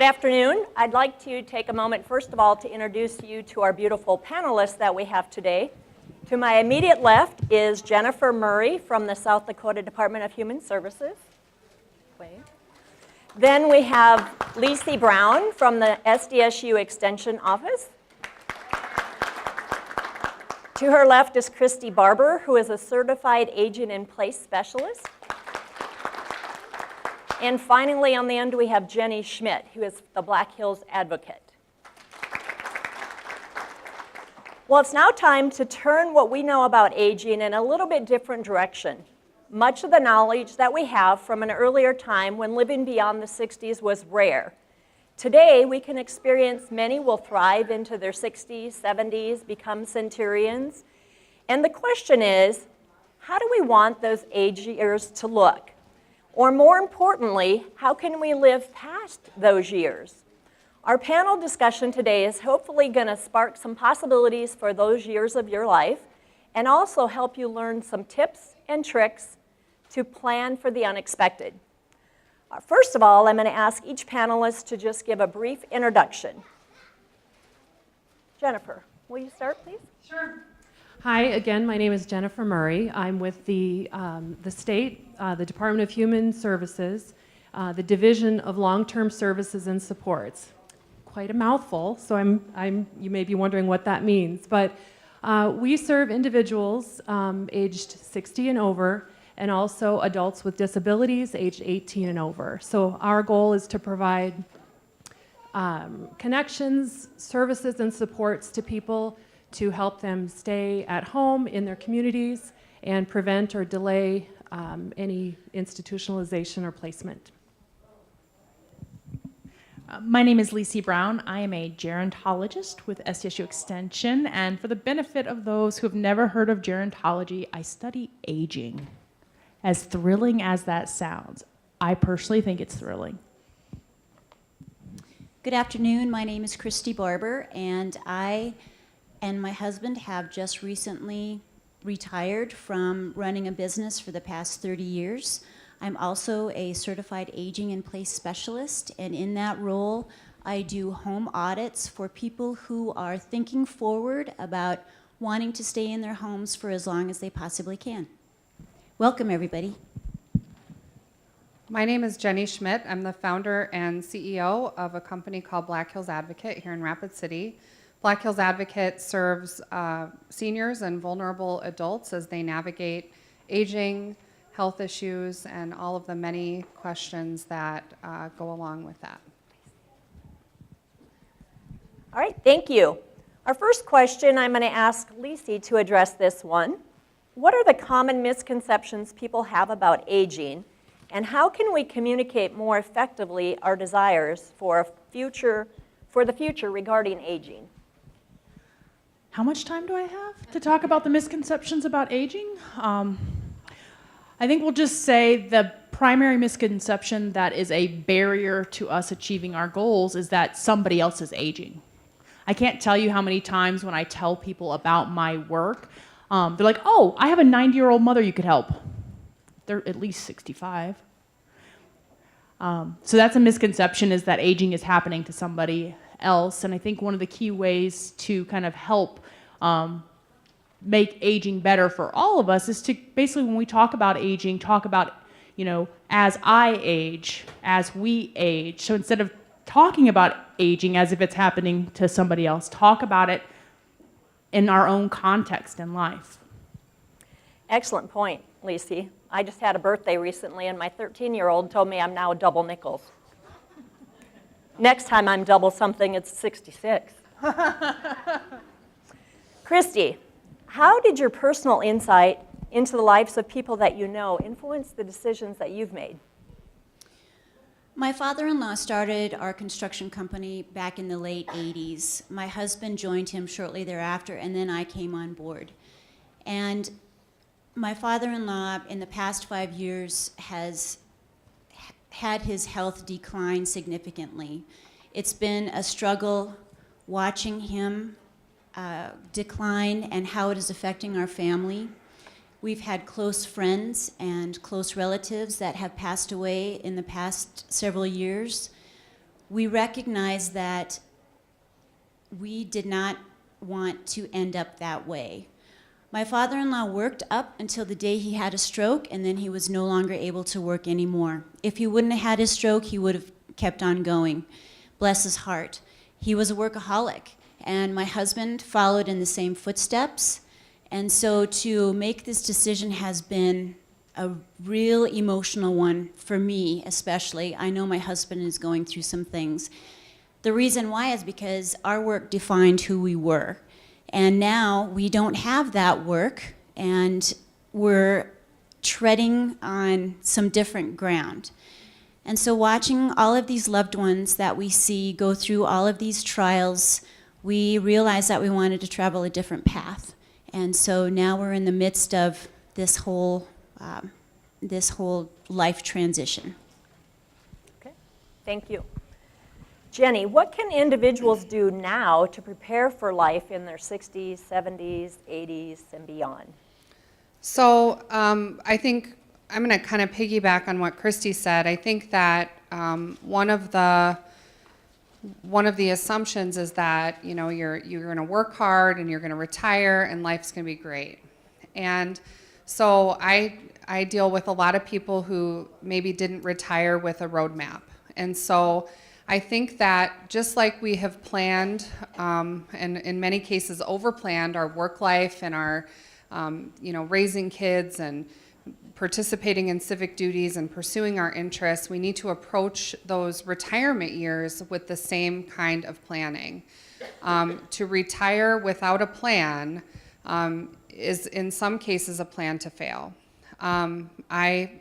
Good afternoon. I'd like to take a moment, first of all, to introduce you to our beautiful panelists that we have today. To my immediate left is Jennifer Murray from the South Dakota Department of Human Services. Then we have Lacey Brown from the SDSU Extension Office. To her left is Christy Barber, who is a certified aging-in-place specialist. And finally, on the end, we have Jenny Schmidt, who is the Black Hills Advocate. Well, it's now time to turn what we know about aging in a little bit different direction. Much of the knowledge that we have from an earlier time when living beyond the 60s was rare. Today, we can experience many will thrive into their 60s, 70s, become centurions. And the question is, how do we want those age years to look? Or more importantly, how can we live past those years? Our panel discussion today is hopefully going to spark some possibilities for those years of your life and also help you learn some tips and tricks to plan for the unexpected. First of all, I'm going to ask each panelist to just give a brief introduction. Jennifer, will you start, please? Sure. Hi, again, my name is Jennifer Murray. I'm with the state, the Department of Human Services, the Division of Long-Term Services and Supports. Quite a mouthful, so you may be wondering what that means. But we serve individuals aged 60 and over, and also adults with disabilities aged 18 and over. So our goal is to provide connections, services, and supports to people to help them stay at home in their communities and prevent or delay any institutionalization or placement. My name is Lacey Brown. I am a gerontologist with SDSU Extension, and for the benefit of those who have never heard of gerontology, I study aging. As thrilling as that sounds, I personally think it's thrilling. Good afternoon. My name is Christy Barber, and I and my husband have just recently retired from running a business for the past 30 years. I'm also a certified aging-in-place specialist, and in that role, I do home audits for people who are thinking forward about wanting to stay in their homes for as long as they possibly can. Welcome, everybody. My name is Jenny Schmidt. I'm the founder and CEO of a company called Black Hills Advocate here in Rapid City. Black Hills Advocate serves seniors and vulnerable adults as they navigate aging, health issues, and all of the many questions that go along with that. All right, thank you. Our first question, I'm going to ask Lacey to address this one. What are the common misconceptions people have about aging, and how can we communicate more effectively our desires for the future regarding aging? How much time do I have to talk about the misconceptions about aging? I think we'll just say the primary misconception that is a barrier to us achieving our goals is that somebody else is aging. I can't tell you how many times when I tell people about my work, they're like, oh, I have a 90-year-old mother you could help. They're at least 65. So that's a misconception, is that aging is happening to somebody else. And I think one of the key ways to kind of help make aging better for all of us is to basically, when we talk about aging, talk about, as I age, as we age. So instead of talking about aging as if it's happening to somebody else, talk about it in our own context in life. Excellent point, Lacey. I just had a birthday recently, and my 13-year-old told me I'm now double nickels. Next time I'm double something, it's 66. Christy, how did your personal insight into the lives of people that you know influence the decisions that you've made? My father-in-law started our construction company back in the late 80s. My husband joined him shortly thereafter, and then I came on board. And my father-in-law, in the past 5 years, has had his health decline significantly. It's been a struggle watching him decline and how it is affecting our family. We've had close friends and close relatives that have passed away in the past several years. we recognized that we did not want to end up that way. My father-in-law worked up until the day he had a stroke, and then he was no longer able to work anymore. If he wouldn't have had his stroke, he would have kept on going. Bless his heart. He was a workaholic, and my husband followed in the same footsteps. And so to make this decision has been a real emotional one for me, especially. I know my husband is going through some things. The reason why is because our work defined who we were. And now we don't have that work, and we're treading on some different ground. And so watching all of these loved ones that we see go through all of these trials, we realized that we wanted to travel a different path. And so now we're in the midst of this whole life transition. Okay, thank you. Jenny, what can individuals do now to prepare for life in their 60s, 70s, 80s, and beyond? So I think I'm going to kind of piggyback on what Christy said. I think that one of the assumptions is that you're going to work hard and you're going to retire and life's going to be great. And so I deal with a lot of people who maybe didn't retire with a roadmap, and so I think that just like we have planned, and in many cases overplanned our work life and our, raising kids and participating in civic duties and pursuing our interests, we need to approach those retirement years with the same kind of planning. To retire without a plan is in some cases a plan to fail. I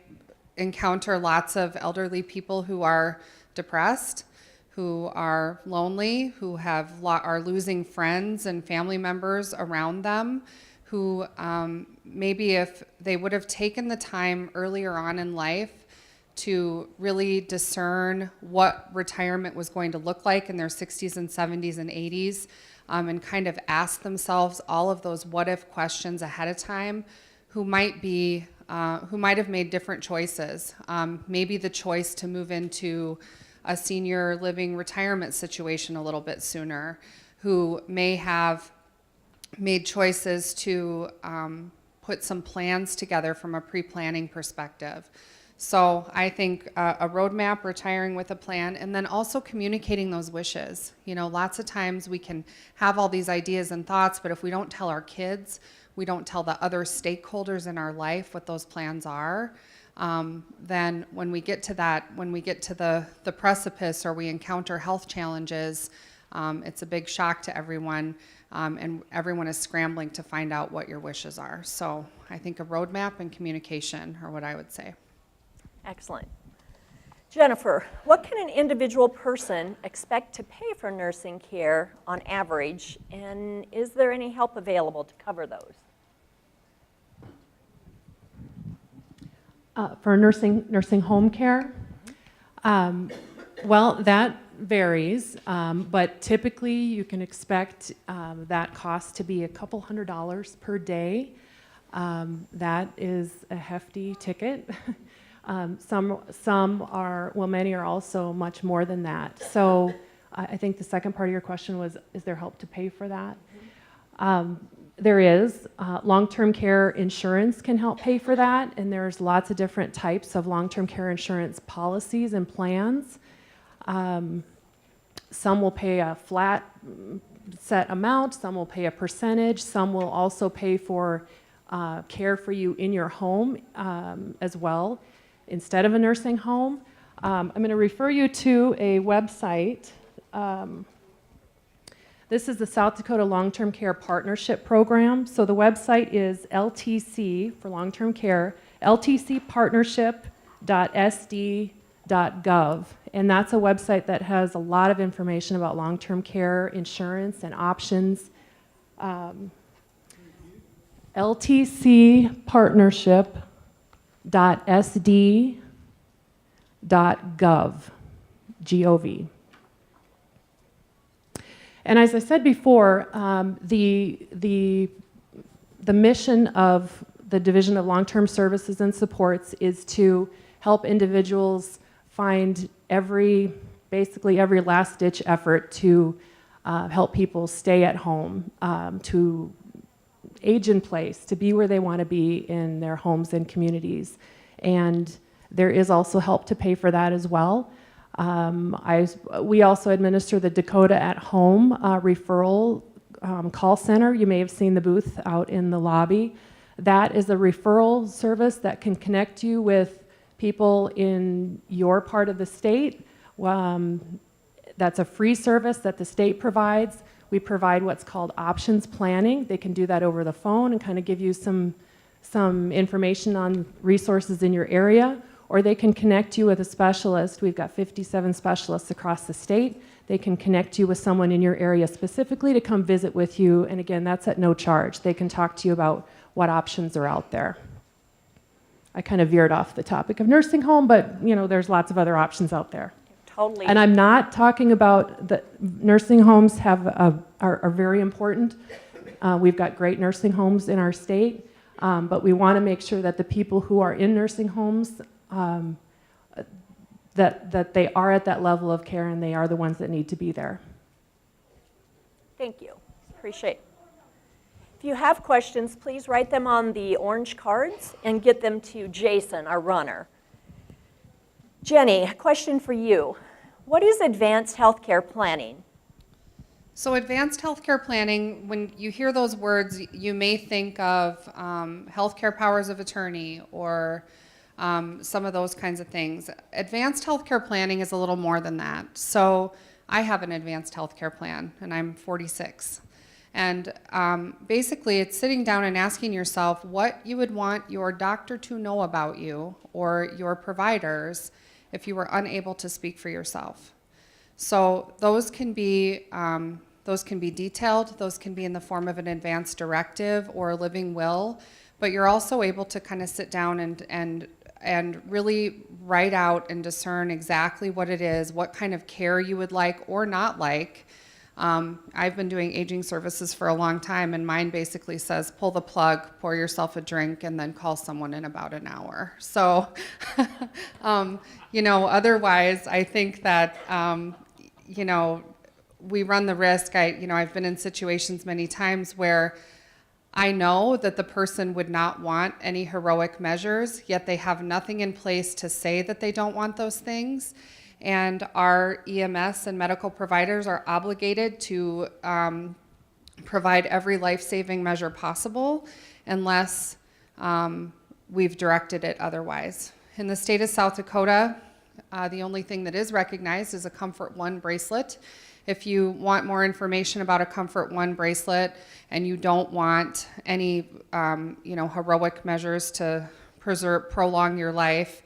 encounter lots of elderly people who are depressed, who are lonely, who are losing friends and family members around them, who maybe if they would have taken the time earlier on in life to really discern what retirement was going to look like in their 60s and 70s and 80s, and kind of ask themselves all of those what-if questions ahead of time, who might have made different choices. Maybe the choice to move into a senior living retirement situation a little bit sooner, who may have made choices to put some plans together from a pre-planning perspective. So I think a roadmap, retiring with a plan, and then also communicating those wishes. Lots of times we can have all these ideas and thoughts, but if we don't tell our kids, we don't tell the other stakeholders in our life what those plans are, then when we get to the precipice or we encounter health challenges, it's a big shock to everyone, and everyone is scrambling to find out what your wishes are. So I think a roadmap and communication are what I would say. Excellent. Jennifer, what can an individual person expect to pay for nursing care on average, and is there any help available to cover those? For nursing home care, well, that varies, but typically you can expect that cost to be a couple $100s per day. That is a hefty ticket. Some are, well, many are also much more than that. So I think the second part of your question was, is there help to pay for that? There is. Long-term care insurance can help pay for that, and there's lots of different types of long-term care insurance policies and plans. Some will pay a flat set amount, some will pay a percentage, some will also pay for care for you in your home as well, instead of a nursing home. I'm going to refer you to a website. This is the South Dakota Long-Term Care Partnership Program. So the website is LTC for long-term care, ltcpartnership.sd.gov. And that's a website that has a lot of information about long-term care insurance and options. ltcpartnership.sd.gov, G-O-V. And as I said before, the mission of the Division of Long-Term Services and Supports is to help individuals find every basically every last-ditch effort to help people stay at home, to age in place, to be where they want to be in their homes and communities. And there is also help to pay for that as well. We also administer the Dakota at Home referral call center. You may have seen the booth out in the lobby. That is a referral service that can connect you with people in your part of the state. That's a free service that the state provides. We provide what's called options planning. They can do that over the phone and kind of give you some information on resources in your area, or they can connect you with a specialist. We've got 57 specialists across the state. They can connect you with someone in your area specifically to come visit with you, and again, that's at no charge. They can talk to you about what options are out there. I kind of veered off the topic of nursing home, but there's lots of other options out there. Totally. And I'm not talking about the nursing homes are very important. We've got great nursing homes in our state, but we want to make sure that the people who are in nursing homes, that they are at that level of care and they are the ones that need to be there. Thank you. Appreciate it. If you have questions, please write them on the orange cards and get them to Jason, our runner. Jenny, a question for you. What is advanced healthcare planning? So advanced healthcare planning, when you hear those words, you may think of healthcare powers of attorney or some of those kinds of things. Advanced healthcare planning is a little more than that. So I have an advanced healthcare plan, and I'm 46. And basically, it's sitting down and asking yourself what you would want your doctor to know about you or your providers if you were unable to speak for yourself. So those can be detailed. Those can be in the form of an advance directive or a living will. But you're also able to kind of sit down and really write out and discern exactly what it is, what kind of care you would like or not like. I've been doing aging services for a long time, and mine basically says, pull the plug, pour yourself a drink, and then call someone in about an hour. So, otherwise, I think that, we run the risk. I've been in situations many times where I know that the person would not want any heroic measures, yet they have nothing in place to say that they don't want those things. And our EMS and medical providers are obligated to provide every life-saving measure possible unless we've directed it otherwise. In the state of South Dakota, the only thing that is recognized is a Comfort One bracelet. If you want more information about a Comfort One bracelet and you don't want any heroic measures to prolong your life,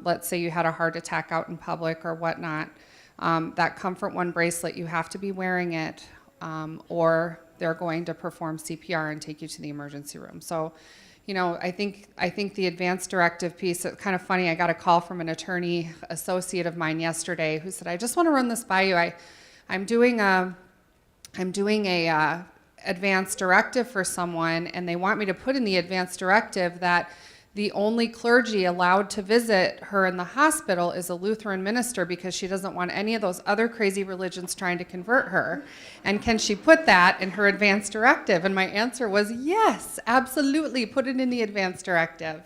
let's say you had a heart attack out in public or whatnot, that Comfort One bracelet, you have to be wearing it or they're going to perform CPR and take you to the emergency room. So, I think the advance directive piece, it's kind of funny, I got a call from an attorney associate of mine yesterday who said, I just want to run this by you. I'm doing a advance directive for someone, and they want me to put in the advance directive that the only clergy allowed to visit her in the hospital is a Lutheran minister because she doesn't want any of those other crazy religions trying to convert her. And can she put that in her advance directive? And my answer was yes, absolutely, put it in the advance directive.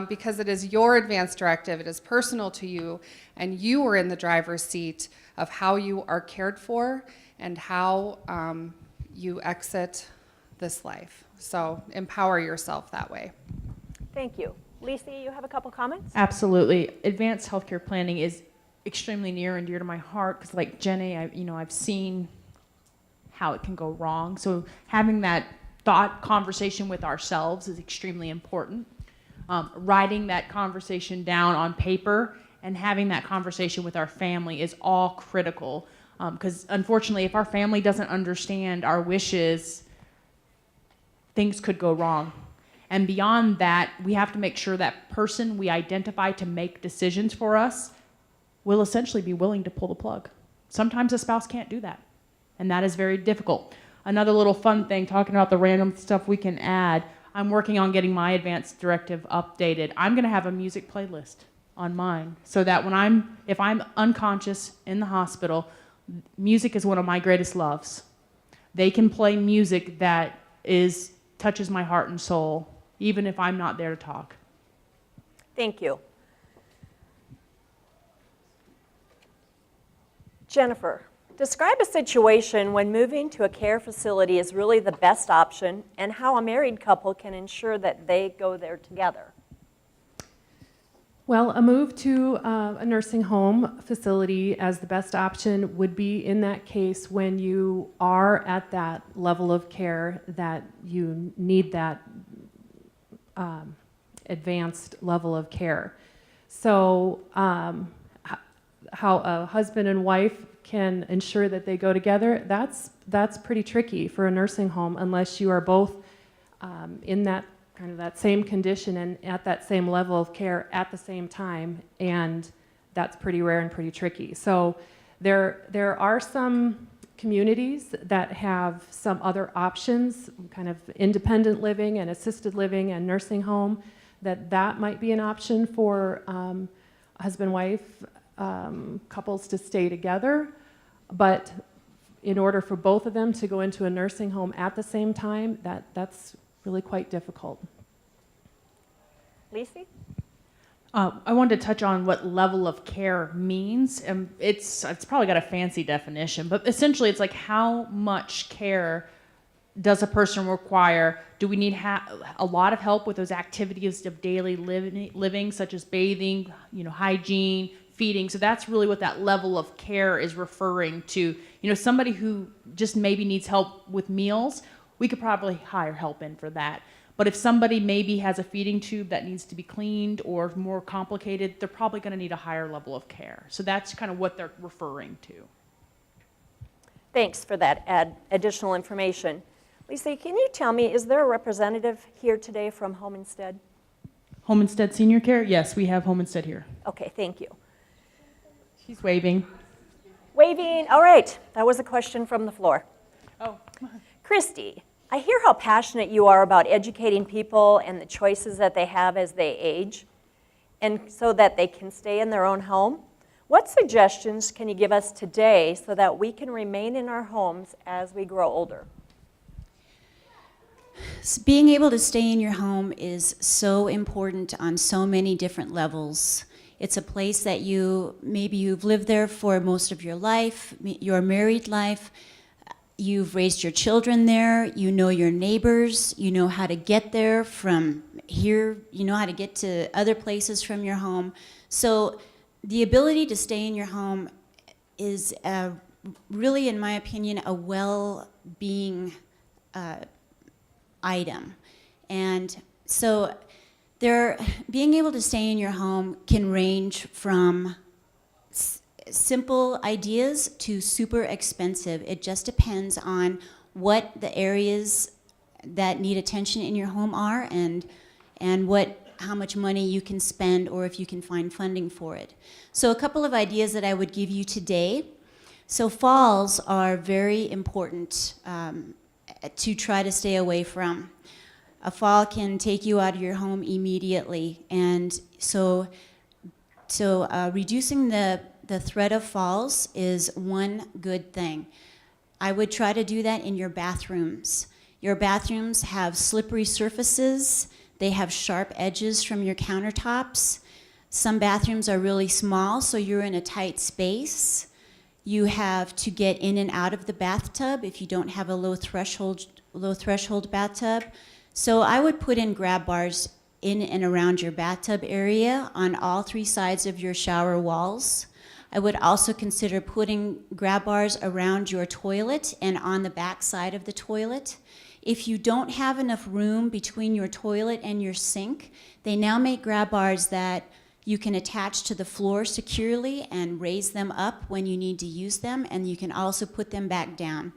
Because it is your advance directive, it is personal to you, and you are in the driver's seat of how you are cared for and how you exit this life. So empower yourself that way. Thank you. Lisa, you have a couple comments? Absolutely. Advanced healthcare planning is extremely near and dear to my heart because, like Jenny, I've seen how it can go wrong. So having that thought conversation with ourselves is extremely important. Writing that conversation down on paper and having that conversation with our family is all critical. Because unfortunately, if our family doesn't understand our wishes, things could go wrong. And beyond that, we have to make sure that person we identify to make decisions for us will essentially be willing to pull the plug. Sometimes a spouse can't do that, and that is very difficult. Another little fun thing, talking about the random stuff we can add, I'm working on getting my advance directive updated. I'm going to have a music playlist on mine, so that if I'm unconscious in the hospital, music is one of my greatest loves. They can play music that touches my heart and soul, even if I'm not there to talk. Thank you. Jennifer, describe a situation when moving to a care facility is really the best option and how a married couple can ensure that they go there together. Well, a move to a nursing home facility as the best option would be in that case when you are at that level of care that you need that advanced level of care. So how a husband and wife can ensure that they go together, that's pretty tricky for a nursing home unless you are both in that kind of that same condition and at that same level of care at the same time, and that's pretty rare and pretty tricky. So there are some communities that have some other options, kind of independent living and assisted living and nursing home, that might be an option for husband-wife couples to stay together. But in order for both of them to go into a nursing home at the same time, that's really quite difficult. Lacey? I wanted to touch on what level of care means. It's probably got a fancy definition, but essentially it's like how much care does a person require? Do we need a lot of help with those activities of daily living, such as bathing, hygiene, feeding? So that's really what that level of care is referring to. Somebody who just maybe needs help with meals, we could probably hire help in for that. But if somebody maybe has a feeding tube that needs to be cleaned or more complicated, they're probably going to need a higher level of care. So that's kind of what they're referring to. Thanks for that additional information. Lisa, can you tell me, is there a representative here today from Home Instead? Home Instead Senior Care? Yes, we have Home Instead here. Okay, thank you. She's waving. Waving, all right. That was a question from the floor. Oh. Christy, I hear how passionate you are about educating people and the choices that they have as they age, and so that they can stay in their own home. What suggestions can you give us today so that we can remain in our homes as we grow older? Being able to stay in your home is so important on so many different levels. It's a place that maybe you've lived there for most of your life, your married life. You've raised your children there, you know your neighbors, you know how to get there from here, you know how to get to other places from your home. So the ability to stay in your home is really, in my opinion, a well-being item. And so being able to stay in your home can range from simple ideas to super expensive. It just depends on what the areas that need attention in your home are and how much money you can spend or if you can find funding for it. So a couple of ideas that I would give you today. So falls are very important to try to stay away from. A fall can take you out of your home immediately, and so reducing the threat of falls is one good thing. I would try to do that in your bathrooms. Your bathrooms have slippery surfaces. They have sharp edges from your countertops. Some bathrooms are really small, so you're in a tight space. You have to get in and out of the bathtub if you don't have a low threshold bathtub. So I would put in grab bars in and around your bathtub area on all three sides of your shower walls. I would also consider putting grab bars around your toilet and on the back side of the toilet. If you don't have enough room between your toilet and your sink, they now make grab bars that you can attach to the floor securely and raise them up when you need to use them, and you can also put them back down.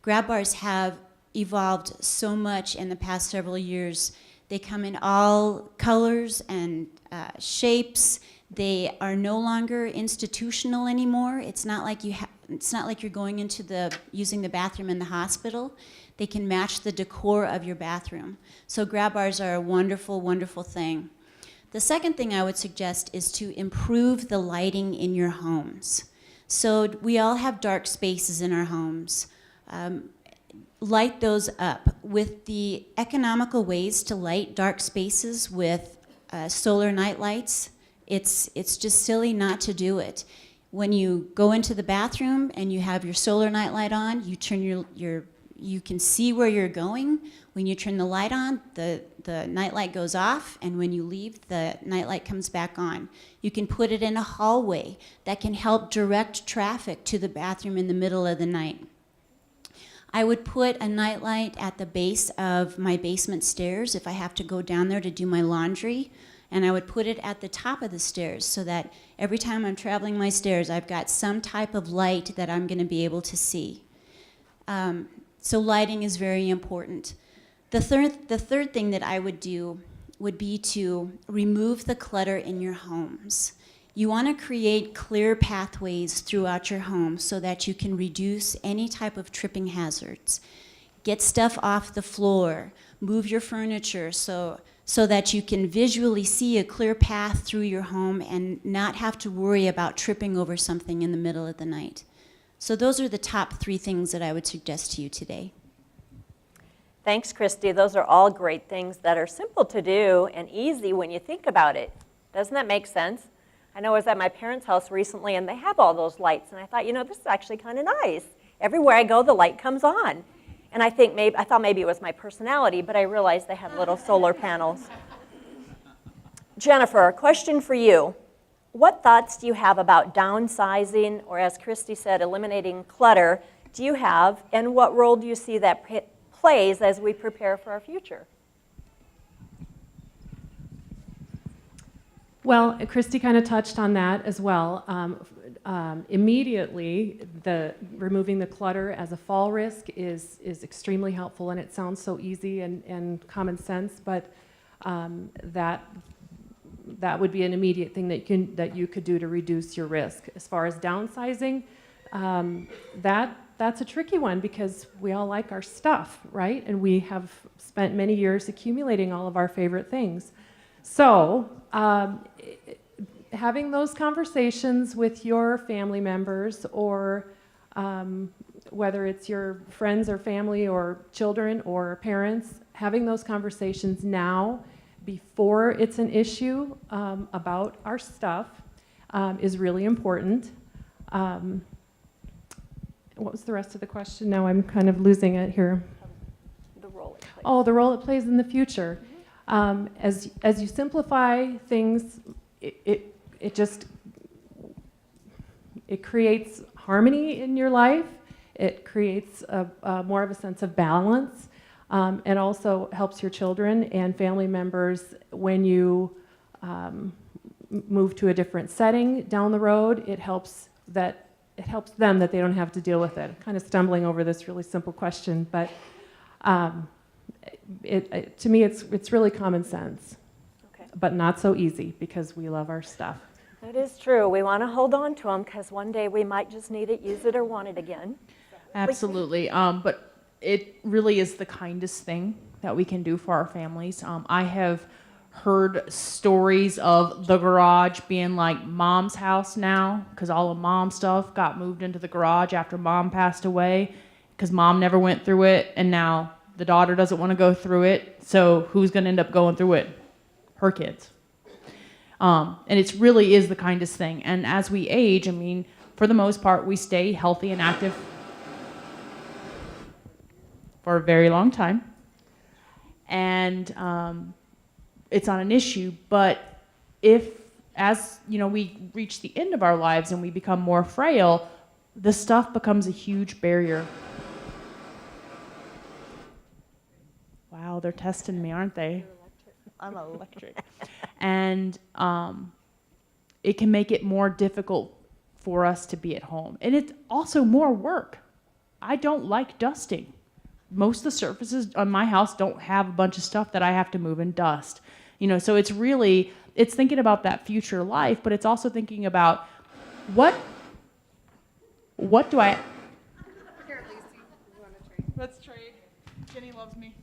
Grab bars have evolved so much in the past several years. They come in all colors and shapes. They are no longer institutional anymore. It's not like you're going into using the bathroom in the hospital. They can match the decor of your bathroom. So grab bars are a wonderful, wonderful thing. The second thing I would suggest is to improve the lighting in your homes. So we all have dark spaces in our homes. Light those up. With the economical ways to light dark spaces with solar night lights, it's just silly not to do it. When you go into the bathroom and you have your solar night light on, you turn you can see where you're going. When you turn the light on, the night light goes off, and when you leave, the night light comes back on. You can put it in a hallway that can help direct traffic to the bathroom in the middle of the night. I would put a night light at the base of my basement stairs if I have to go down there to do my laundry, and I would put it at the top of the stairs so that every time I'm traveling my stairs, I've got some type of light that I'm going to be able to see. So lighting is very important. The third thing that I would do would be to remove the clutter in your homes. You want to create clear pathways throughout your home so that you can reduce any type of tripping hazards. Get stuff off the floor, move your furniture so that you can visually see a clear path through your home and not have to worry about tripping over something in the middle of the night. So those are the top 3 things that I would suggest to you today. Thanks, Christy. Those are all great things that are simple to do and easy when you think about it. Doesn't that make sense? I know I was at my parents' house recently, and they have all those lights, and I thought, this is actually kind of nice. Everywhere I go, the light comes on. And I thought maybe it was my personality, but I realized they had little solar panels. Jennifer, a question for you. What thoughts do you have about downsizing, or as Christy said, eliminating clutter, do you have, and what role do you see that plays as we prepare for our future? Well, Christy kind of touched on that as well. Immediately, removing the clutter as a fall risk is extremely helpful, and it sounds so easy and common sense, but that would be an immediate thing that you could do to reduce your risk. As far as downsizing, that's a tricky one because we all like our stuff, right? And we have spent many years accumulating all of our favorite things. So having those conversations with your family members, or whether it's your friends or family or children or parents, having those conversations now before it's an issue about our stuff is really important. What was the rest of the question? Now I'm kind of losing it here. The role it plays. Oh, the role it plays in the future. As you simplify things, it creates harmony in your life. It creates more of a sense of balance, and also helps your children and family members when you move to a different setting down the road. It helps them that they don't have to deal with it. I'm kind of stumbling over this really simple question, but to me, it's really common sense, Okay. but not so easy because we love our stuff. That is true. We want to hold on to them because one day we might just need it, use it, or want it again. Absolutely. But it really is the kindest thing that we can do for our families. I have heard stories of the garage being like mom's house now because all of mom's stuff got moved into the garage after mom passed away because mom never went through it, and now the daughter doesn't want to go through it. So who's going to end up going through it? Her kids. And it really is the kindest thing. And as we age, for the most part, we stay healthy and active for a very long time. And it's not an issue, but as we reach the end of our lives and we become more frail, the stuff becomes a huge barrier. Wow, they're testing me, aren't they? I'm electric. And it can make it more difficult for us to be at home. And it's also more work. I don't like dusting. Most of the surfaces on my house don't have a bunch of stuff that I have to move and dust. So it's thinking about that future life, but it's also thinking about what do I... Here, Lacey, you want to trade? Let's trade. Jenny loves me.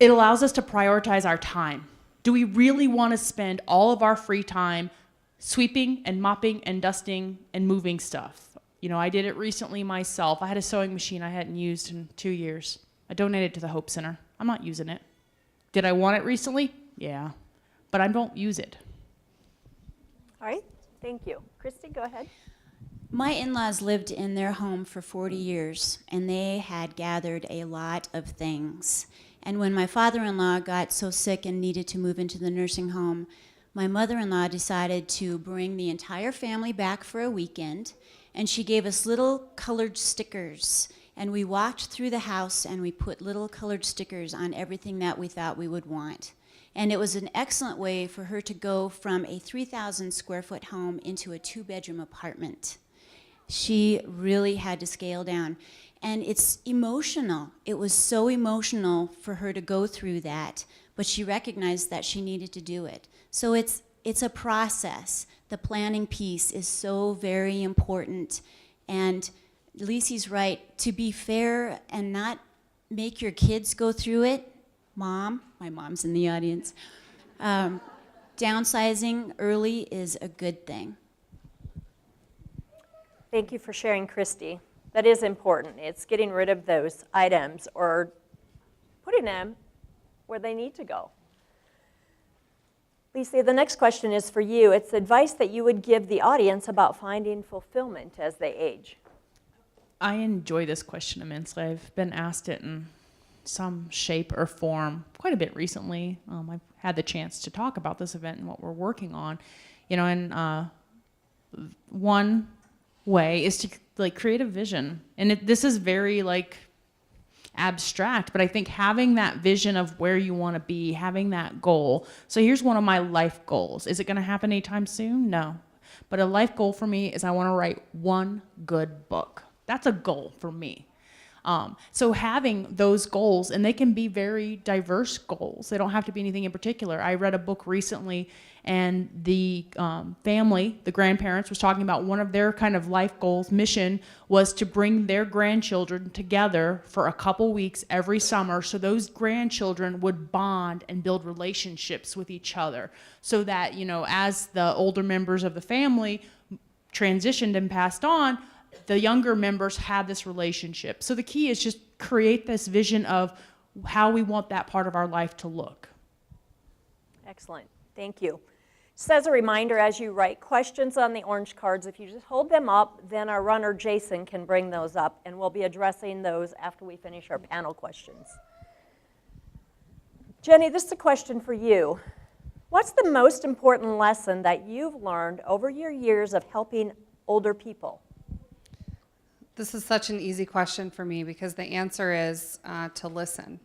it allows us to prioritize our time. Do we really want to spend all of our free time sweeping and mopping and dusting and moving stuff? You know, I did it recently myself. I had a sewing machine I hadn't used in 2 years. I donated it to the Hope Center. I'm not using it. Did I want it recently? Yeah, but I don't use it. All right, thank you. Christy, go ahead. My in-laws lived in their home for 40 years, and they had gathered a lot of things. And when my father-in-law got so sick and needed to move into the nursing home, my mother-in-law decided to bring the entire family back for a weekend, and she gave us little colored stickers. And we walked through the house and we put little colored stickers on everything that we thought we would want. And it was an excellent way for her to go from a 3,000 square foot home into a 2-bedroom apartment. She really had to scale down. And it's emotional. It was so emotional for her to go through that, but she recognized that she needed to do it. So it's a process. The planning piece is so very important. And Lisi's right, to be fair and not make your kids go through it. Mom, my mom's in the audience, downsizing early is a good thing. Thank you for sharing, Christy. That is important. It's getting rid of those items or putting them where they need to go. Lisa, the next question is for you. It's advice that you would give the audience about finding fulfillment as they age. I enjoy this question immensely. I've been asked it in some shape or form quite a bit recently. I've had the chance to talk about this event and what we're working on. You know, and one way is to create a vision. And this is very abstract, but I think having that vision of where you want to be, having that goal. So here's one of my life goals. Is it going to happen anytime soon? No. But a life goal for me is I want to write one good book. That's a goal for me. So having those goals, and they can be very diverse goals. They don't have to be anything in particular. I read a book recently, and the family, the grandparents, was talking about one of their kind of life goals, mission, was to bring their grandchildren together for a couple weeks every summer so those grandchildren would bond and build relationships with each other so that, you know, as the older members of the family transitioned and passed on, the younger members have this relationship. So the key is just create this vision of how we want that part of our life to look. Excellent. Thank you. Just as a reminder, as you write questions on the orange cards, if you just hold them up, then our runner Jason can bring those up, and we'll be addressing those after we finish our panel questions. Jenny, this is a question for you. What's the most important lesson that you've learned over your years of helping older people? This is such an easy question for me because the answer is to listen.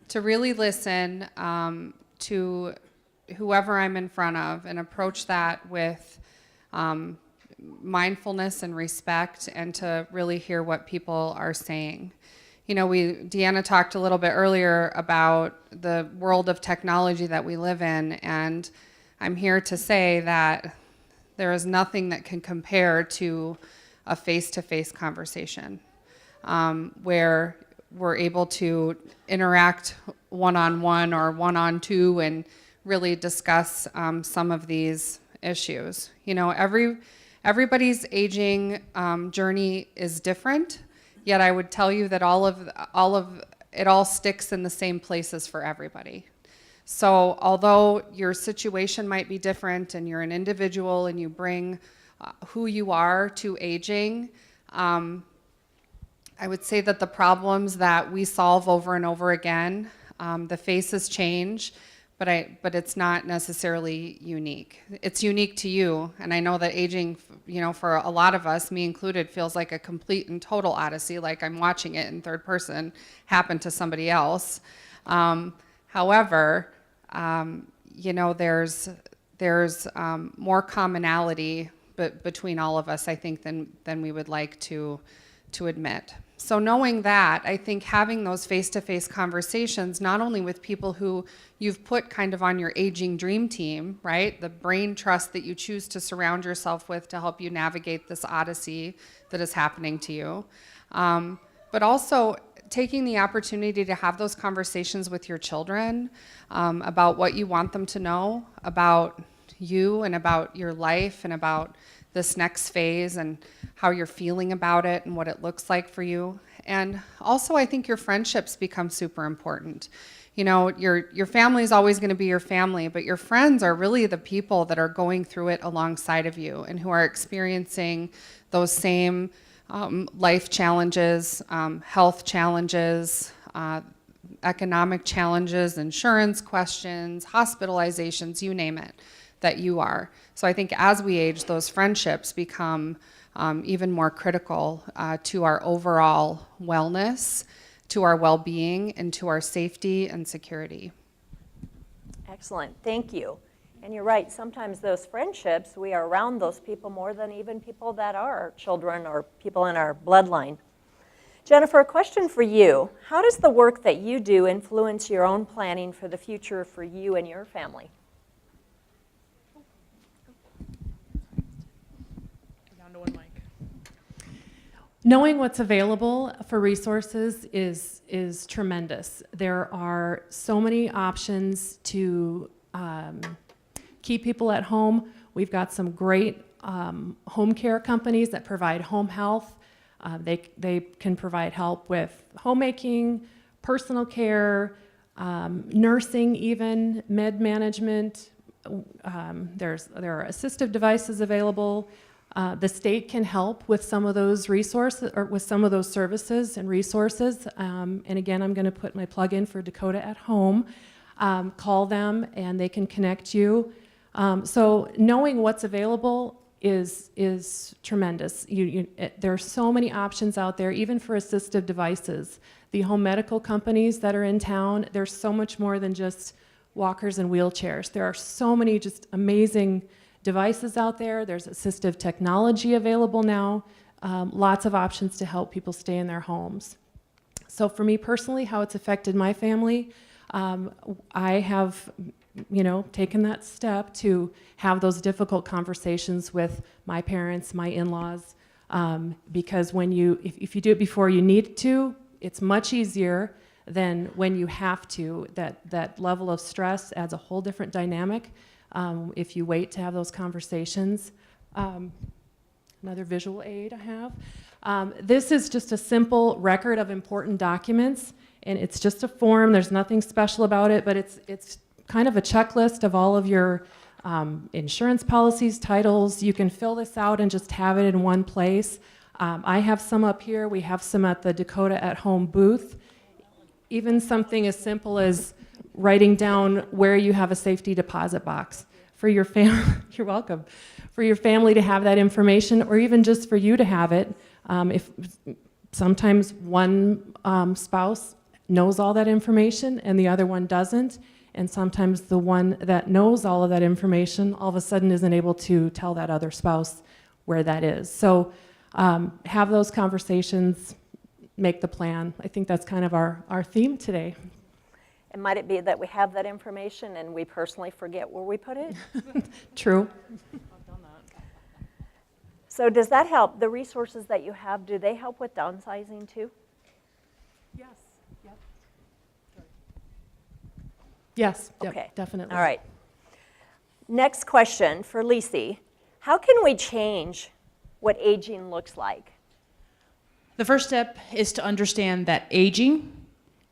To really listen to whoever I'm in front of and approach that with mindfulness and respect, and to really hear what people are saying. You know, Deanna talked a little bit earlier about the world of technology that we live in, and I'm here to say that there is nothing that can compare to a face-to-face conversation where we're able to interact one-on-one or one-on-two and really discuss some of these issues. You know, everybody's aging journey is different, yet I would tell you that all of it all sticks in the same places for everybody. So although your situation might be different and you're an individual and you bring who you are to aging, I would say that the problems that we solve over and over again, the faces change, but it's not necessarily unique. It's unique to you, and I know that aging, you know, for a lot of us, me included, feels like a complete and total odyssey, like I'm watching it in third person happen to somebody else. However, you know, there's more commonality between all of us, I think, than we would like to admit. So knowing that, I think having those face-to-face conversations, not only with people who you've put kind of on your aging dream team, right? The brain trust that you choose to surround yourself with to help you navigate this odyssey that is happening to you. But also taking the opportunity to have those conversations with your children about what you want them to know about you and about your life and about this next phase and how you're feeling about it and what it looks like for you. And also, I think your friendships become super important. You know, your family is always going to be your family, but your friends are really the people that are going through it alongside of you and who are experiencing those same life challenges, health challenges, economic challenges, insurance questions, hospitalizations, you name it, that you are. So I think as we age, those friendships become even more critical to our overall wellness, to our well-being, and to our safety and security. Excellent, thank you. And you're right, sometimes those friendships, we are around those people more than even people that are our children or people in our bloodline. Jennifer, a question for you. How does the work that you do influence your own planning for the future for you and your family? Down to one mic. Knowing what's available for resources is tremendous. There are so many options to keep people at home. We've got some great home care companies that provide home health. They can provide help with homemaking, personal care, nursing even, med management. There are assistive devices available. The state can help with some of those resources or with some of those services and resources. And again, I'm going to put my plug in for Dakota at Home. Call them and they can connect you. So knowing what's available is tremendous. There are so many options out there, even for assistive devices. The home medical companies that are in town, there's so much more than just walkers and wheelchairs. There are so many just amazing devices out there. There's assistive technology available now. Lots of options to help people stay in their homes. So for me personally, how it's affected my family, I have taken that step to have those difficult conversations with my parents, my in-laws, because if you do it before you need to, it's much easier than when you have to. That level of stress adds a whole different dynamic if you wait to have those conversations. Another visual aid I have. This is just a simple record of important documents, and it's just a form. There's nothing special about it, but it's kind of a checklist of all of your insurance policies, titles. You can fill this out and just have it in one place. I have some up here. We have some at the Dakota at Home booth. Even something as simple as writing down where you have a safety deposit box for your family. You're welcome. For your family to have that information, or even just for you to have it. If sometimes one spouse knows all that information and the other one doesn't, and sometimes the one that knows all of that information all of a sudden isn't able to tell that other spouse where that is. So have those conversations, make the plan. I think that's kind of our theme today. And might it be that we have that information and we personally forget where we put it? True. So does that help? The resources that you have, do they help with downsizing too? Yes. Yep. Yes. Yep, Okay. definitely. All right. Next question for Lisi. How can we change what aging looks like? The first step is to understand that aging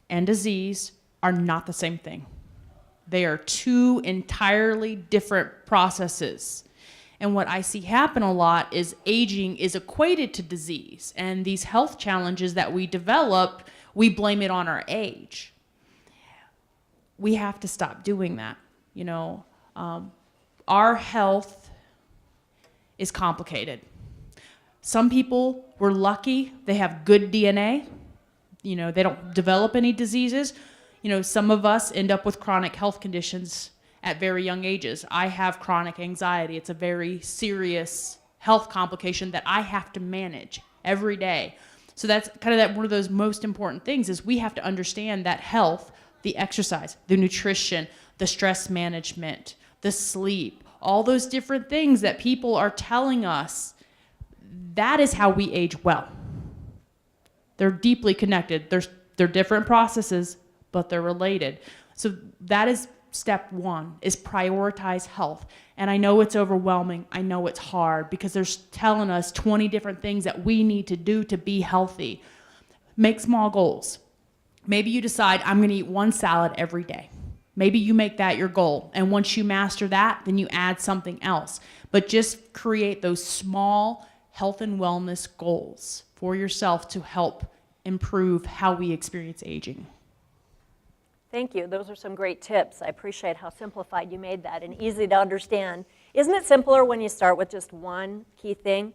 and disease are not the same thing. They are two entirely different processes. And what I see happen a lot is aging is equated to disease. And these health challenges that we develop, we blame it on our age. We have to stop doing that. Our health is complicated. Some people were lucky, they have good DNA. They don't develop any diseases. Some of us end up with chronic health conditions at very young ages. I have chronic anxiety. It's a very serious health complication that I have to manage every day. So that's kind of one of those most important things is we have to understand that health, the exercise, the nutrition, the stress management, the sleep, all those different things that people are telling us, that is how we age well. They're deeply connected. There's They're different processes, but they're related. So that is step one, is prioritize health. And I know it's overwhelming. I know it's hard because they're telling us 20 different things that we need to do to be healthy. Make small goals. Maybe you decide, I'm going to eat one salad every day. Maybe you make that your goal. And once you master that, then you add something else. But just create those small health and wellness goals for yourself to help improve how we experience aging. Thank you. Those are some great tips. I appreciate how simplified you made that and easy to understand. Isn't it simpler when you start with just one key thing?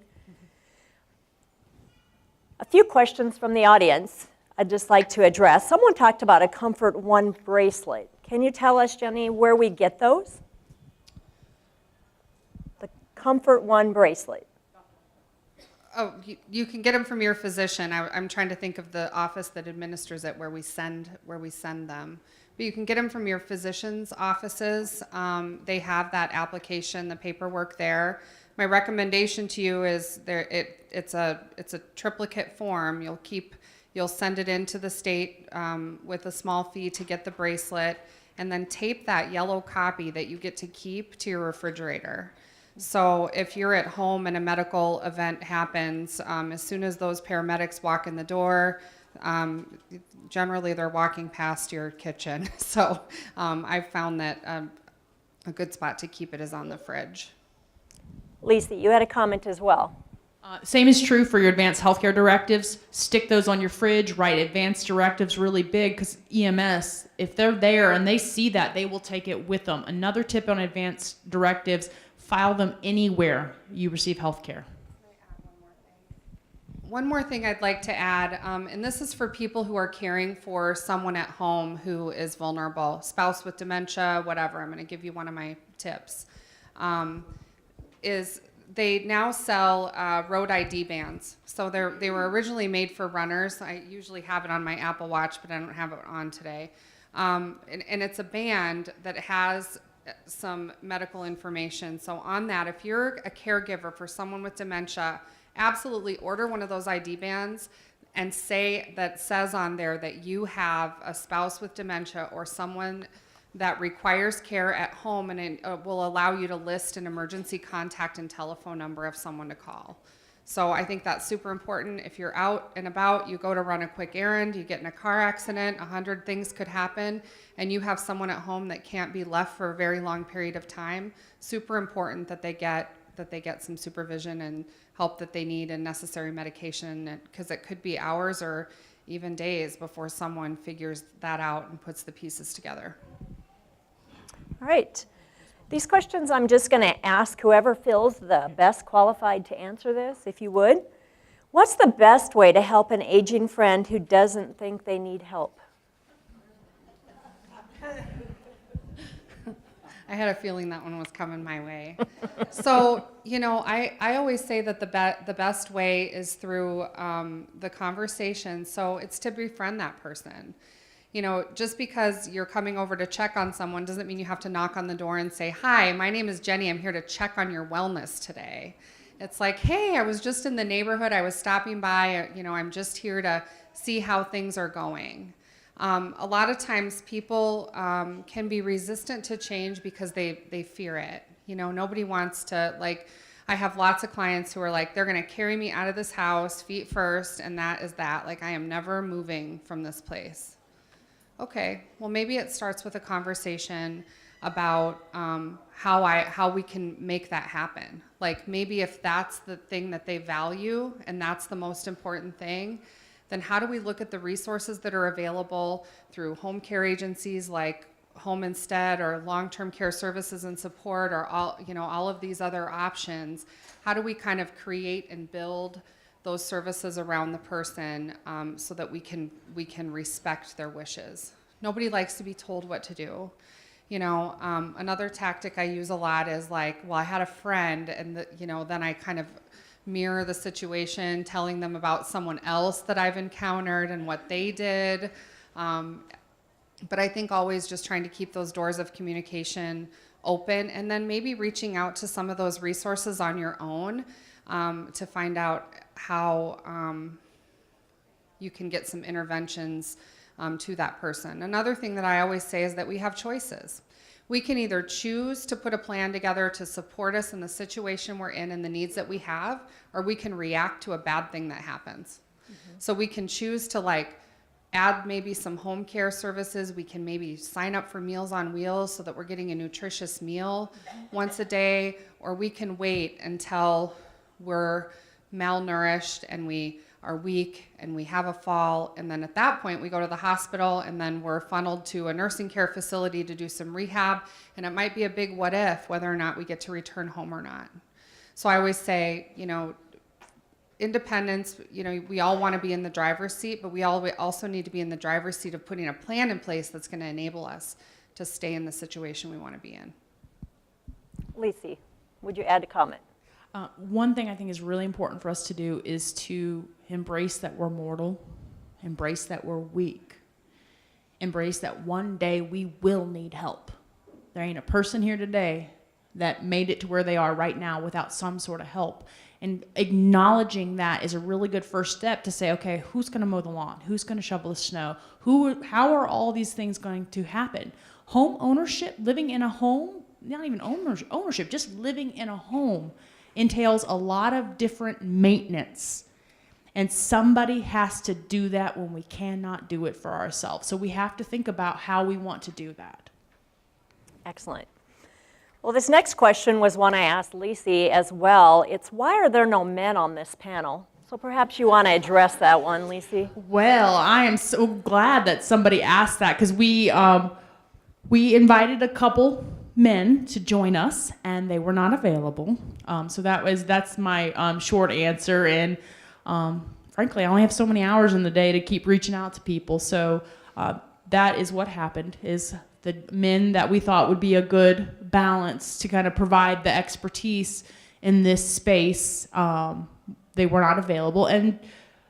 A few questions from the audience I'd just like to address. Someone talked about a Comfort One bracelet. Can you tell us, Jenny, where we get those? The Comfort One bracelet. Oh, you can get them from your physician. I'm trying to think of the office that administers it, where we send them. But you can get them from your physician's offices. They have that application, the paperwork there. My recommendation to you is it's a triplicate form. You'll send it into the state with a small fee to get the bracelet, and then tape that yellow copy that you get to keep to your refrigerator. So if you're at home and a medical event happens, as soon as those paramedics walk in the door, generally they're walking past your kitchen. So I've found that a good spot to keep it is on the fridge. Lisa, you had a comment as well. Same is true for your advanced healthcare directives. Stick those on your fridge, write advanced directives really big, because EMS, if they're there and they see that, they will take it with them. Another tip on advanced directives, file them anywhere you receive healthcare. One more thing I'd like to add, and this is for people who are caring for someone at home who is vulnerable, spouse with dementia, whatever. I'm going to give you one of my tips. Is they now sell road ID bands. So they were originally made for runners. I usually have it on my Apple Watch, but I don't have it on today. And it's a band that has some medical information. So on that, if you're a caregiver for someone with dementia, absolutely order one of those ID bands and says on there that you have a spouse with dementia or someone that requires care at home, and it will allow you to list an emergency contact and telephone number of someone to call. So I think that's super important. If you're out and about, you go to run a quick errand, you get in a car accident, 100 things could happen, and you have someone at home that can't be left for a very long period of time, super important that they get some supervision and help that they need and necessary medication, because it could be hours or even days before someone figures that out and puts the pieces together. All right. These questions I'm just going to ask whoever feels the best qualified to answer this, if you would. What's the best way to help an aging friend who doesn't think they need help? I had a feeling that one was coming my way. So, I always say that the best way is through the conversation. So it's to befriend that person. Just because you're coming over to check on someone doesn't mean you have to knock on the door and say, "Hi, my name is Jenny. I'm here to check on your wellness today." It's like, "Hey, I was just in the neighborhood. I was stopping by. I'm just here to see how things are going." A lot of times people can be resistant to change because they fear it. Nobody wants to, I have lots of clients who are like, they're going to carry me out of this house feet first, and that is that. I am never moving from this place. Okay, well, maybe it starts with a conversation about how we can make that happen. Maybe if that's the thing that they value and that's the most important thing, then how do we look at the resources that are available through home care agencies like Home Instead or long-term care services and support, or all of these other options? How do we kind of create and build those services around the person so that we can respect their wishes? Nobody likes to be told what to do. Another tactic I use a lot is I had a friend, and then I kind of mirror the situation, telling them about someone else that I've encountered and what they did. But I think always just trying to keep those doors of communication open, and then maybe reaching out to some of those resources on your own to find out how you can get some interventions to that person. Another thing that I always say is that we have choices. We can either choose to put a plan together to support us in the situation we're in and the needs that we have, or we can react to a bad thing that happens. So we can choose to like add maybe some home care services. We can maybe sign up for Meals on Wheels so that we're getting a nutritious meal once a day, or we can wait until we're malnourished and we are weak and we have a fall, and then at that point we go to the hospital and then we're funneled to a nursing care facility to do some rehab, and it might be a big what if whether or not we get to return home or not. So I always say, you know, independence, you know, we all want to be in the driver's seat, but we also need to be in the driver's seat of putting a plan in place that's going to enable us to stay in the situation we want to be in. Lacey, would you add a comment? One thing I think is really important for us to do is to embrace that we're mortal, embrace that we're weak, embrace that one day we will need help. There ain't a person here today that made it to where they are right now without some sort of help. And acknowledging that is a really good first step to say, okay, who's going to mow the lawn? Who's going to shovel the snow? How are all these things going to happen? Home ownership, living in a home, not even ownership, just living in a home entails a lot of different maintenance. And somebody has to do that when we cannot do it for ourselves. So we have to think about how we want to do that. Excellent. Well, this next question was one I asked Lacey as well. It's why are there no men on this panel? So perhaps you want to address that one, Lacey. Well, I am so glad that somebody asked that, because we invited a couple men to join us and they were not available. So that's my short answer. And frankly, I only have so many hours in the day to keep reaching out to people. So that is what happened, is the men that we thought would be a good balance to kind of provide the expertise in this space, they were not available. And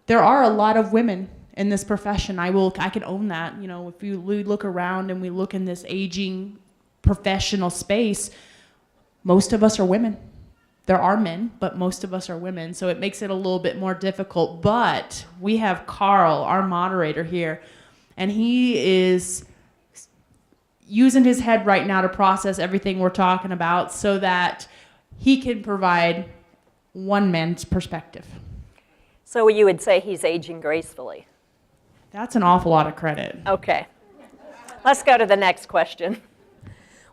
there are a lot of women in this profession. I can own that. You know, if we look around and we look in this aging professional space, most of us are women. There are men, but most of us are women, so it makes it a little bit more difficult. But we have Carl, our moderator here, and he is using his head right now to process everything we're talking about so that he can provide one man's perspective. So you would say he's aging gracefully. That's an awful lot of credit. Okay. Let's go to the next question.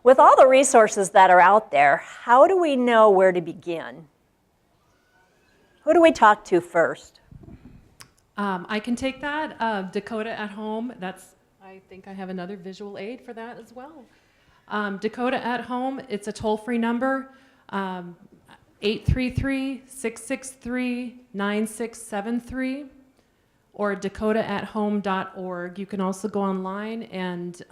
With all the resources that are out there, how do we know where to begin? Who do we talk to first? I can take that. Dakota at Home, I think I have another visual aid for that as well. Dakota at Home, it's a toll-free number, 833-663-9673, or dakotaathome.org. You can also go online and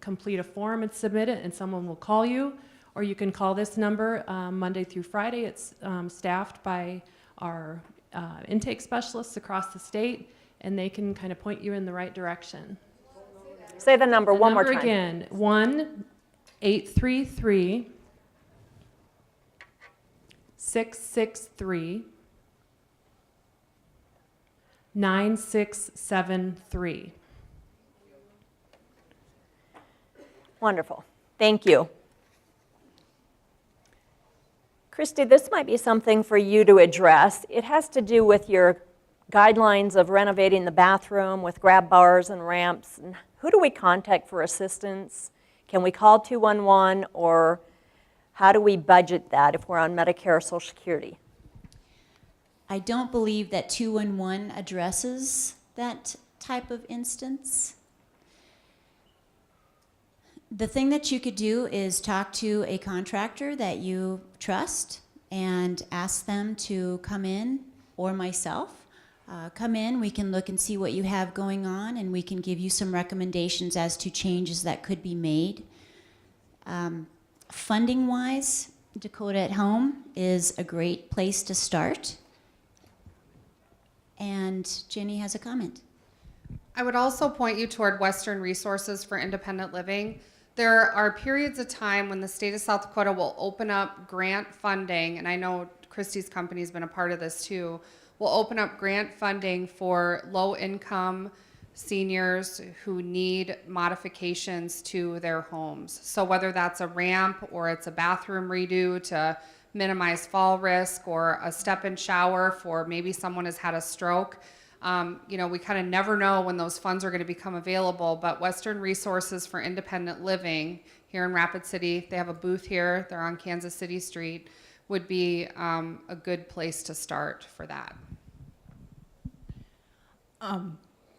complete a form and submit it, and someone will call you. Or you can call this number Monday through Friday. It's staffed by our intake specialists across the state, and they can kind of point you in the right direction. Say the number one more time. Again, 1-833-663-9673. Wonderful. Thank you. Christy, this might be something for you to address. It has to do with your guidelines of renovating the bathroom with grab bars and ramps. And who do we contact for assistance? Can we call 211, or how do we budget that if we're on Medicare or Social Security? I don't believe that 211 addresses that type of instance. The thing that you could do is talk to a contractor that you trust and ask them to come in, or myself. Come in, we can look and see what you have going on, and we can give you some recommendations as to changes that could be made. Funding-wise, Dakota at Home is a great place to start. And Jenny has a comment. I would also point you toward Western Resources for Independent Living. There are periods of time when the state of South Dakota will open up grant funding, and I know Christy's company has been a part of this too, will open up grant funding for low-income seniors who need modifications to their homes. So whether that's a ramp or it's a bathroom redo to minimize fall risk, or a step-in shower for maybe someone has had a stroke. We kind of never know when those funds are going to become available, but Western Resources for Independent Living here in Rapid City, they have a booth here, they're on Kansas City Street, would be a good place to start for that.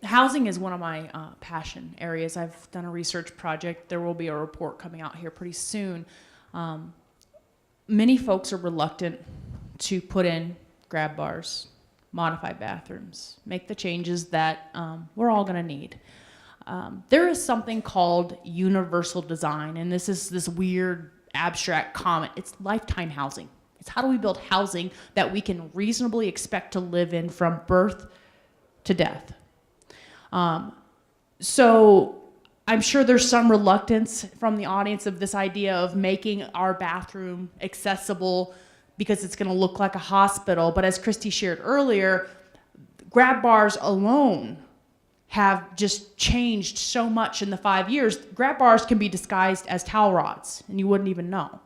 Housing is one of my passion areas. I've done a research project. There will be a report coming out here pretty soon. Many folks are reluctant to put in grab bars, modify bathrooms, make the changes that we're all going to need. There is something called universal design, and this is this weird abstract comment. It's lifetime housing. It's how do we build housing that we can reasonably expect to live in from birth to death. So I'm sure there's some reluctance from the audience of this idea of making our bathroom accessible because it's going to look like a hospital. But as Christy shared earlier, grab bars alone have just changed so much in the 5 years. Grab bars can be disguised as towel rods, and you wouldn't even know.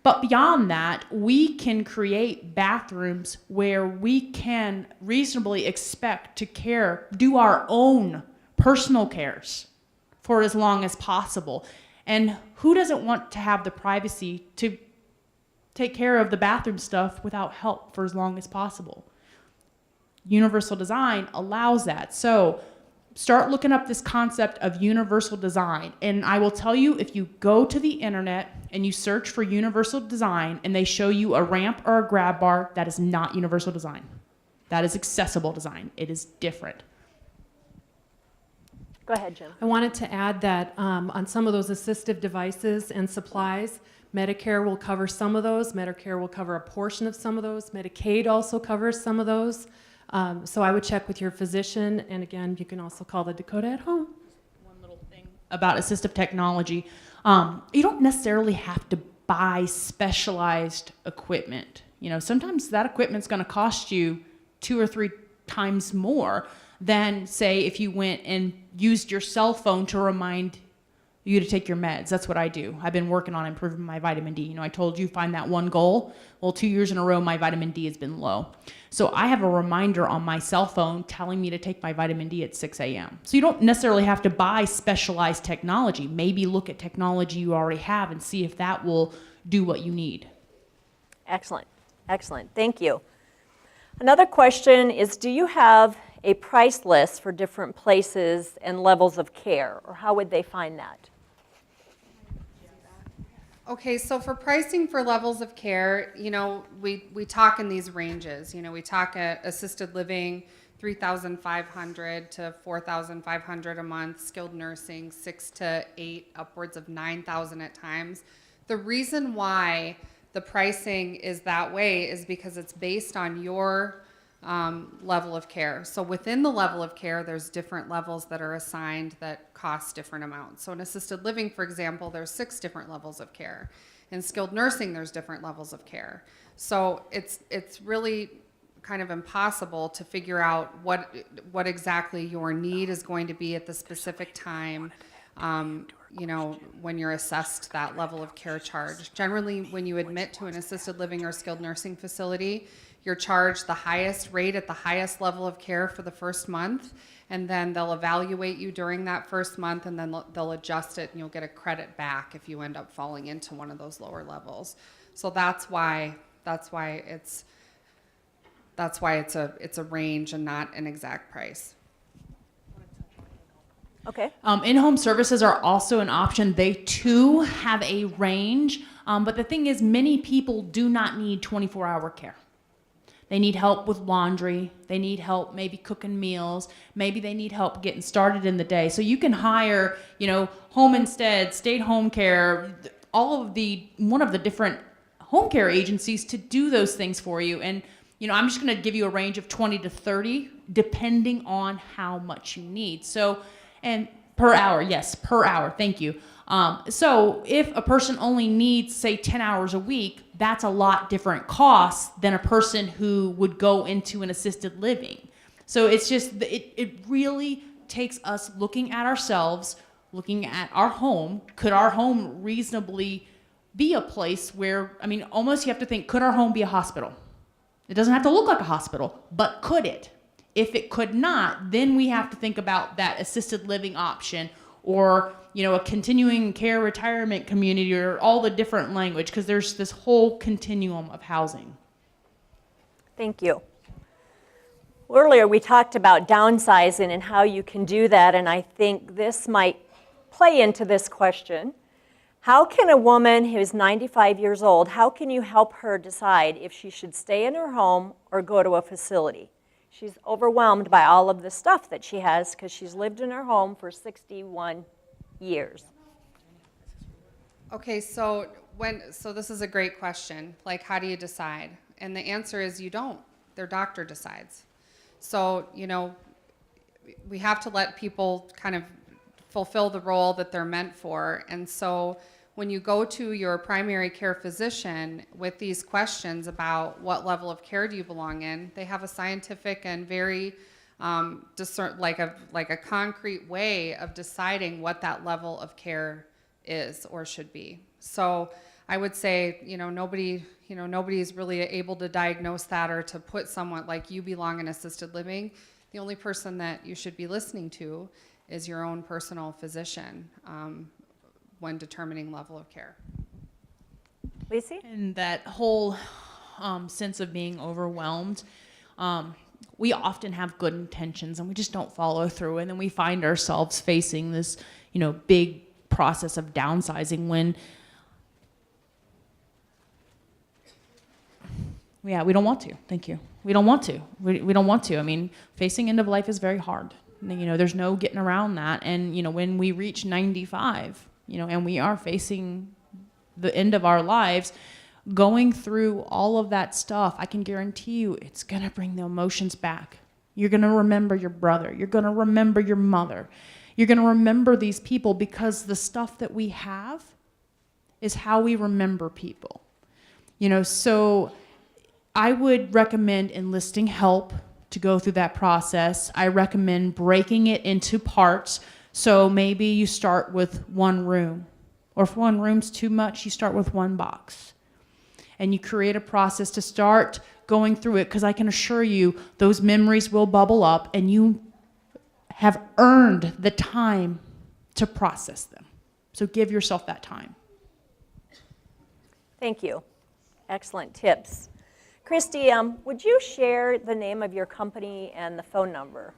But beyond that, we can create bathrooms where we can reasonably expect to do our own personal cares for as long as possible. And who doesn't want to have the privacy to take care of the bathroom stuff without help for as long as possible? Universal design allows that. So start looking up this concept of universal design. And I will tell you, if you go to the internet and you search for universal design and they show you a ramp or a grab bar, that is not universal design. That is accessible design. It is different. Go ahead, Jim. I wanted to add that on some of those assistive devices and supplies, Medicare will cover some of those. Medicare will cover a portion of some of those. Medicaid also covers some of those. So I would check with your physician, and again, you can also call the Dakota at Home. One little thing about assistive technology, you don't necessarily have to buy specialized equipment. Sometimes that equipment's going to cost you 2 or 3 times more than, say, if you went and used your cell phone to remind you to take your meds. That's what I do. I've been working on improving my vitamin D. I told you find that one goal. Well, 2 years in a row, my vitamin D has been low. So I have a reminder on my cell phone telling me to take my vitamin D at 6 a.m. So you don't necessarily have to buy specialized technology. Maybe look at technology you already have and see if that will do what you need. Excellent. Excellent. Thank you. Another question is, do you have a price list for different places and levels of care, or how would they find that? Okay, so for pricing for levels of care, we talk in these ranges. We talk at assisted living, $3,500 to $4,500 a month, skilled nursing, 6 to 8, upwards of $9,000 at times. The reason why the pricing is that way is because it's based on your level of care. So within the level of care, there's different levels that are assigned that cost different amounts. So in assisted living, for example, there's 6 different levels of care. In skilled nursing, there's different levels of care. So it's really kind of impossible to figure out what exactly your need is going to be at the specific time, when you're assessed that level of care charge. Generally, when you admit to an assisted living or skilled nursing facility, you're charged the highest rate at the highest level of care for the first month, and then they'll evaluate you during that first month, and then they'll adjust it, and you'll get a credit back if you end up falling into one of those lower levels. So that's why it's a range and not an exact price. Okay. In-home services are also an option. They too have a range, but the thing is, many people do not need 24-hour care. They need help with laundry. They need help maybe cooking meals. Maybe they need help getting started in the day. So you can hire, Home Instead, State Home Care, one of the different home care agencies to do those things for you. And, I'm just going to give you a range of 20 to 30, depending on how much you need. So, and per hour, yes, per hour, thank you. So if a person only needs, say, 10 hours a week, that's a lot different cost than a person who would go into an assisted living. So it's just, it really takes us looking at ourselves, looking at our home. Could our home reasonably be a place where, I mean, almost you have to think, could our home be a hospital? It doesn't have to look like a hospital, but could it? If it could not, then we have to think about that assisted living option, or, you know, a continuing care retirement community, or all the different language, because there's this whole continuum of housing. Thank you. Earlier we talked about downsizing and how you can do that, and I think this might play into this question. How can a woman who's 95 years old, how can you help her decide if she should stay in her home or go to a facility? She's overwhelmed by all of the stuff that she has because she's lived in her home for 61 years. Okay, so this is a great question. Like, how do you decide? And the answer is you don't. Their doctor decides. So, you know, we have to let people kind of fulfill the role that they're meant for. And so when you go to your primary care physician with these questions about what level of care do you belong in, they have a scientific and very like a concrete way of deciding what that level of care is or should be. So I would say, nobody's really able to diagnose that or to put someone like you belong in assisted living. The only person that you should be listening to is your own personal physician when determining level of care. Lacey? And that whole sense of being overwhelmed, we often have good intentions and we just don't follow through, and then we find ourselves facing this, big process of downsizing when, we don't want to. Thank you. We don't want to. We don't want to. I mean, facing end of life is very hard. There's no getting around that. And, when we reach 95, and we are facing the end of our lives, going through all of that stuff, I can guarantee you it's going to bring the emotions back. You're going to remember your brother. You're going to remember your mother. You're going to remember these people, because the stuff that we have is how we remember people. So I would recommend enlisting help to go through that process. I recommend breaking it into parts. So maybe you start with one room, or if one room's too much, you start with one box. And you create a process to start going through it, because I can assure you those memories will bubble up, and you have earned the time to process them. So give yourself that time. Thank you. Excellent tips. Christy, would you share the name of your company and the phone number?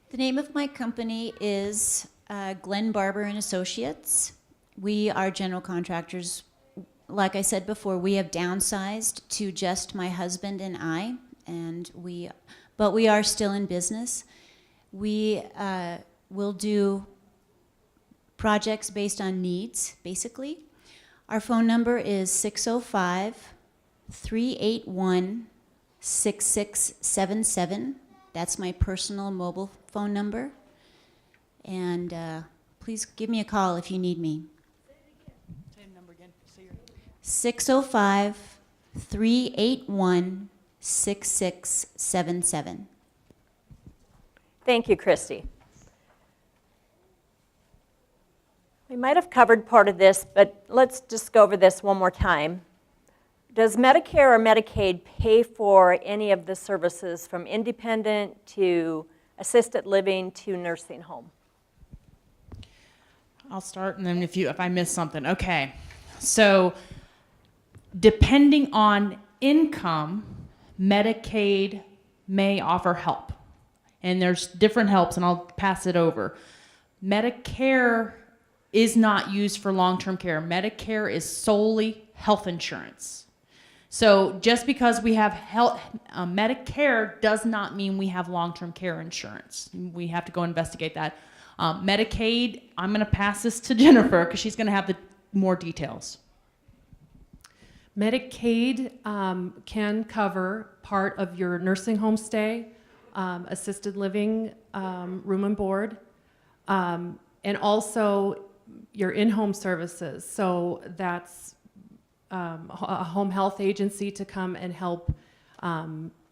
The name of my company is Glen, Barber and Associates. We are general contractors. Like I said before, we have downsized to just my husband and I, but we are still in business. We will do projects based on needs, basically. Our phone number is 605-381-6677. That's my personal mobile phone number. And please give me a call if you need me. Say the number again. 605-381-6677. Thank you, Christy. We might have covered part of this, but let's just go over this one more time. Does Medicare or Medicaid pay for any of the services from independent to assisted living to nursing home? I'll start, and then if I miss something. Okay. So depending on income, Medicaid may offer help. And there's different helps, and I'll pass it over. Medicare is not used for long-term care. Medicare is solely health insurance. So just because we have Medicare does not mean we have long-term care insurance. We have to go investigate that. Medicaid, I'm going to pass this to Jennifer because she's going to have the more details. Medicaid can cover part of your nursing home stay, assisted living, room and board. And also your in-home services. So that's a home health agency to come and help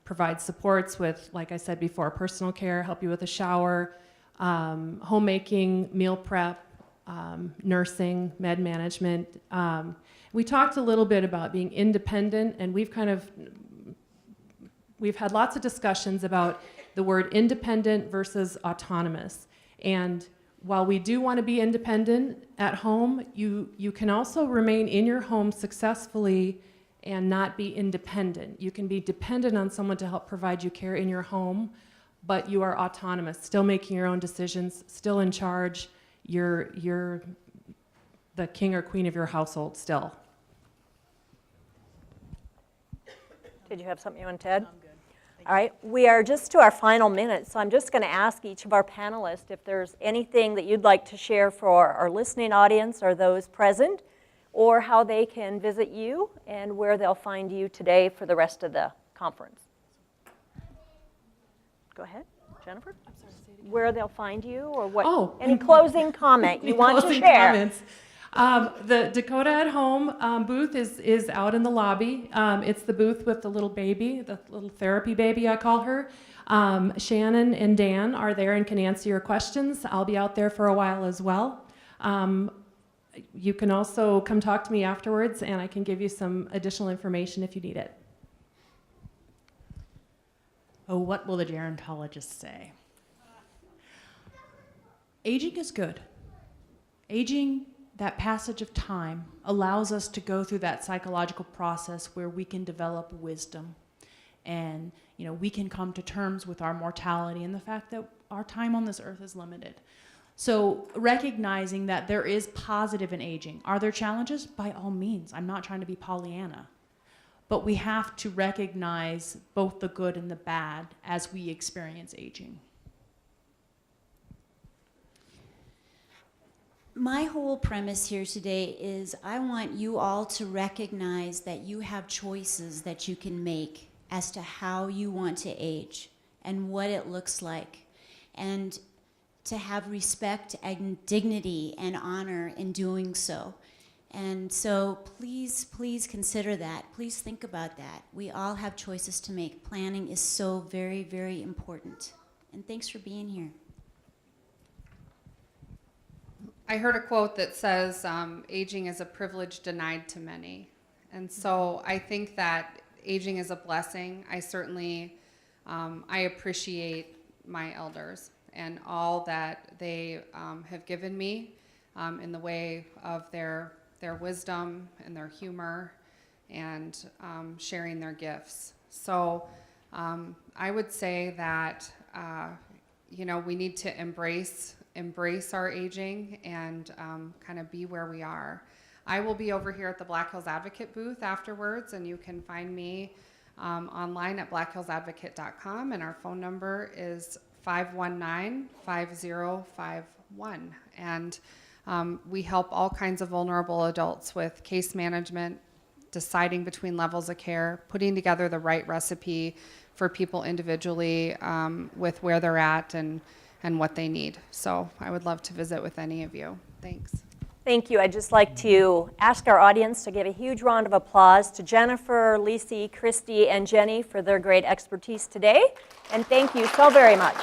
provide supports with, like I said before, personal care, help you with a shower, homemaking, meal prep, nursing, med management. We talked a little bit about being independent, and we've had lots of discussions about the word independent versus autonomous. And while we do want to be independent at home, you can also remain in your home successfully and not be independent. You can be dependent on someone to help provide you care in your home, but you are autonomous, still making your own decisions, still in charge. You're the king or queen of your household still. Did you have something you want to add? I'm good. All right, we are just to our final minute, so I'm just going to ask each of our panelists if there's anything that you'd like to share for our listening audience or those present, or how they can visit you and where they'll find you today for the rest of the conference. Go ahead, Jennifer. I'm sorry, say it again. Where they'll find you, or what? Oh. Any closing comment you want to share? Comments. The Dakota at Home booth is out in the lobby. It's the booth with the little baby, the little therapy baby, I call her. Shannon and Dan are there and can answer your questions. I'll be out there for a while as well. You can also come talk to me afterwards, and I can give you some additional information if you need it. Oh, what will the gerontologist say? Aging is good. Aging, that passage of time, allows us to go through that psychological process where we can develop wisdom, and we can come to terms with our mortality and the fact that our time on this earth is limited. So recognizing that there is positive in aging. Are there challenges? By all means. I'm not trying to be Pollyanna. But we have to recognize both the good and the bad as we experience aging. My whole premise here today is I want you all to recognize that you have choices that you can make as to how you want to age and what it looks like, and to have respect and dignity and honor in doing so. And so please consider that. Please think about that. We all have choices to make. Planning is so very, very important. And thanks for being here. I heard a quote that says, aging is a privilege denied to many. And so I think that aging is a blessing. I certainly, I appreciate my elders and all that they have given me in the way of their wisdom and their humor and sharing their gifts. So I would say that we need to embrace our aging and kind of be where we are. I will be over here at the Black Hills Advocate booth afterwards, and you can find me online at blackhillsadvocate.com, and our phone number is 519-5051. And we help all kinds of vulnerable adults with case management, deciding between levels of care, putting together the right recipe for people individually with where they're at and what they need. So I would love to visit with any of you. Thanks. Thank you. I'd just like to ask our audience to give a huge round of applause to Jennifer, Lisi, Christy, and Jenny for their great expertise today. And thank you so very much.